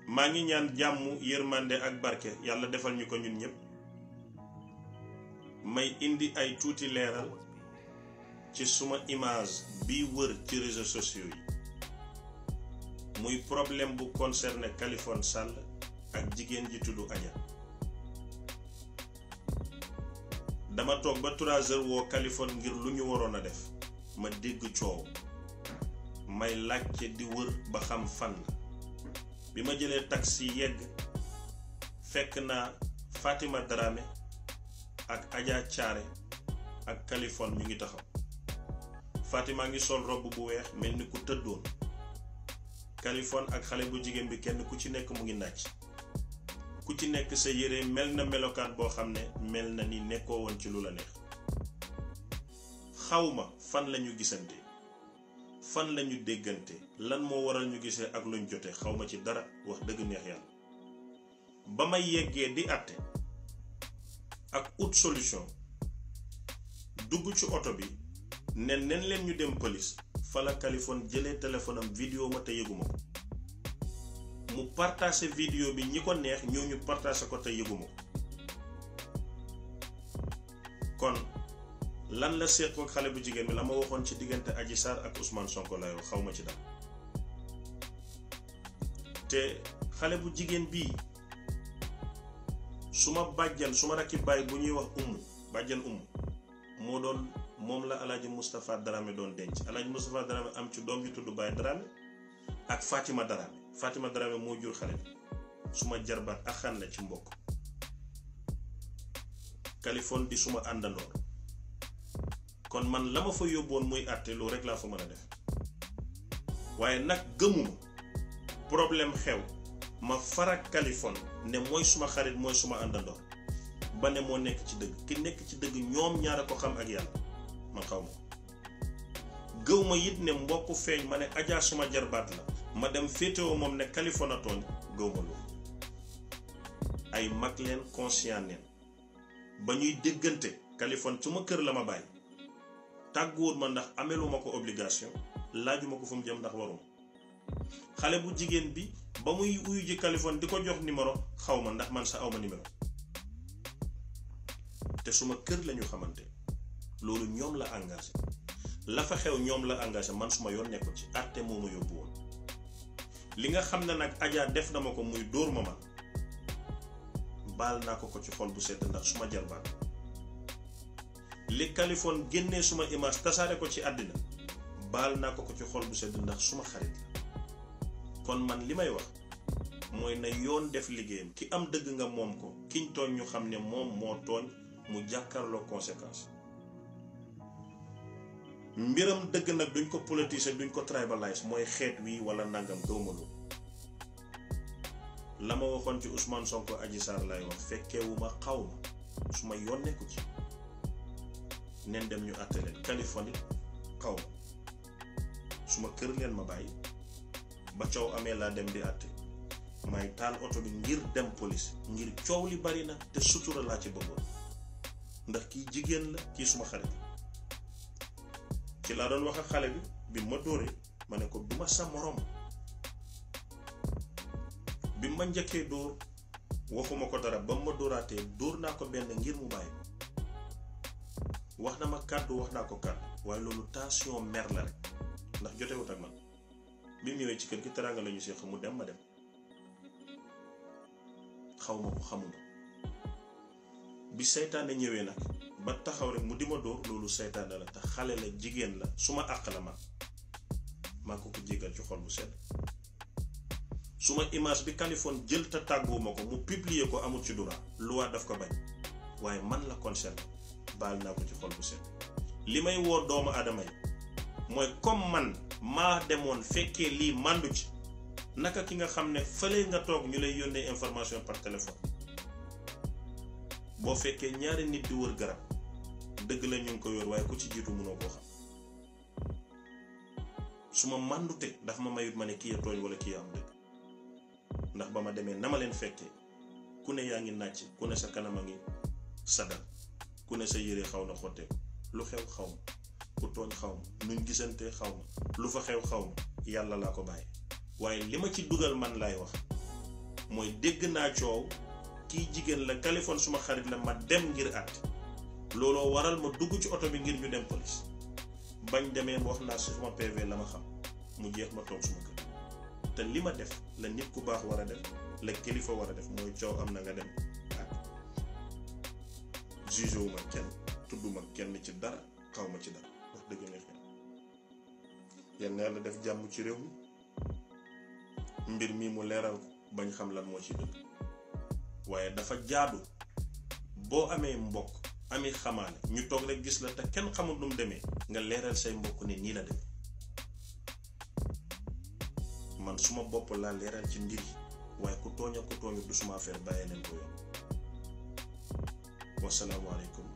maa ngi ñaan jàmm yërmande ak barke yàlla defal ñu ko ñun ñëpp. may indi ay tuuti leeral ci suma image bi wër ci réseaux sociaux yi muy problème bu concerné Kaliphone Sall ak jigéen ji tudd Adja. dama toog ba 3 heures woo Kaliphone ngir lu ñu waroon a def ma dégg coow may laajte di wër ba xam fan la bi ma jëlee taxi yegg fekk naa Fatima Dramé ak Adja Thiaré ak Kaliphone ñu ngi taxaw. Fatima ngi sol robe bu weex mel ni ku tëddoon. Kaliphone ak xale bu jigéen bi kenn ku ci nekk mu ngi nàcc. ku ci nekk sa yére mel na melokaan boo xam ne mel na ni nekkoo woon ci lu la neex. xawma fan lañu gisante fan lañu déggante lan moo waral ñu gisee ak luñ jote xawma ci dara wax dëgg neex yàlla. ba may yeggee di àtte ak ut solution dugg ci oto bi ne nen leen ñu dem police fa la Kaliphone jëlee téléphone am vidéo ma te yëguma ko mu partagé vidéo bi ñi ko neex ñoo ñu partagé ko te yëguma ko kon lan la seet ko xale bu jigéen bi la ma waxoon ci diggante Adji Sarr ak Ousmane Sonko lay wax xaw ma ci dara te xale bu jigéen bii suma bàjjan suma rakki baay bu ñuy wax bàjjan moom la Alaaji Moustapha Dramé doon denc. Alaaji Moustapha Dramé am ci doom ju tudd Baye Dramé ak Fatima Dramé moo jur xale bi suma jarbaat ak xan la ci mbokk. Kaliphone di suma àndandoor kon man la ma fa yóbboon muy àtte lu rek laa fa mën a def waaye nag gëmuma problème xew ma farak Kaliphone ne mooy suma xarit mooy suma àndandoor ba ne moo nekk ci dëgg ki nekk ci dëgg ñoom ñaar a ko xam ak yàlla man xaw ma gëw ma it ne mbokk feeñ ma ne Adja suma jarbaat la ma dem féetewoo moom ne Kaliphone a tooñ gëw ma loolu ay mag leen conscient neen ba ñuy déggante Kaliphone suma kër la ma bàyyi tàgguwut ma ndax ameluma ko obligation laajuma ko fu mu jëm ndax waruma xale bu jigéen bi ba muy uyu ji Kaliphone di ko jox numéro xaw ma ndax man sa awma numéro te suma kër lañu xamante loolu ñoom la engagé la fa xew ñoom la engagé man suma yoon nekkul ci àtte moo ma yóbbu woon li nga xam ne nag Adja def na ma ko muy dóor ma man baal naa ko ci xol bu sedd ndax suma jarbaat li Kaliphone génnee suma image tasaare ko ci àddina baal naa ko ci xol bu sedd ndax suma xarit la kon man li may wax mooy na yoon def liggéeyam ki am dëgg nga moom ko kiñ tooñ ñu xam ne moom moo tooñ mu jàkkaarloo conséquence mbiram dëgg nag duñ ko politiser duñ ko tribalize mooy xeet wi wala nangam doomalu la ma waxoon ci Ousmane Sonko Adji Sarr lay wax fekkeewuma xaw ma su ma yoon nekku ci neen dem ñu àtte leen Kaliphone it xaw ma suma kër leen ma bàyyi ba coow amee laa dem di àtte may taal oto bi ngir dem police ngir coow li bari na te sutura laa ci bëggoon ndax kii jigéen la kii suma xarit ci laa doon wax ak xale bi ma dóoree ma ne ko duma sa morom bi ma njëkkee dóor waxuma ko dara ba ma dóoraatee dóor naa ko benn ngir mu bàyyi wax na ma kàddu wax naa ko kàddu waaye loolu tension mer la rek ndax jotewut ak man bi mu ñëwee ci kër gi teraanga la ñu seex mu dem ma dem xaw ma ko xamuma bi seytaane ñëwee nag ba taxaw rek mu di ma dóor loolu seytaane la te xale la jigéen la suma àq la maa ko jégal ci xol bu sedd suma image bi Kaliphone jël te tàgguwuma ko mu publier ko amul ci droit loi daf ko bañ waaye man la concerné baal naa ko ci xol bu sedd li may woo doomu aadama yi mooy comme man maa demoon fekkee lii màndu ci naka ki nga xam ne fële nga toog ñu lay yónnee information par téléphone boo fekkee ñaari nit di wër garab dëgg la ñu ngi ko yor waaye ku ci jiitu mënoo koo xam su ma màndute daf ma mayut ma ne kii ya tooñ wala kii ya am dëgg ndax ba ma demee na ma leen fekkee ku ne yaa ngi nàcc ku ne sa kanam a ngi sadal ku ne sa yére xaw na xotteeku lu xew xaw ma ku tooñ xaw ma nuñ gisante xaw ma lu fa xew xaw ma yàlla laa ko bàyyi waaye li ma ci dugal man laay wax mooy dégg naa coow kii jigéen la Kaliphone suma xarit la ma dem ngir àtte looloo waral ma dugg ci oto bi ngir ñu dem police bañ demee ma wax naa suma PV la ma xam mu jeex ma toog suma kër te li ma def la nit ku baax war a def la kilifa war a def mooy coow am na nga dem àtte jugé wu ma kenn tudduma kenn ci dara xaw ma ci dara wax dëgg neex yéen la def jàmm ci réew mi mbir mi mu leeral ko bañ xam lan moo ci dëgg waaye dafa jaadu boo amee mbokk ami xamaane ñu toog rek gis la te kenn xamul nu mu demee nga leeral say mbokk ne nii la demee man suma bopp laa leeral ci mbir yi waaye ku tooñ ak ku tooñu du suma affaire bàyyee leen ko yoon. Wassalaamu aleykum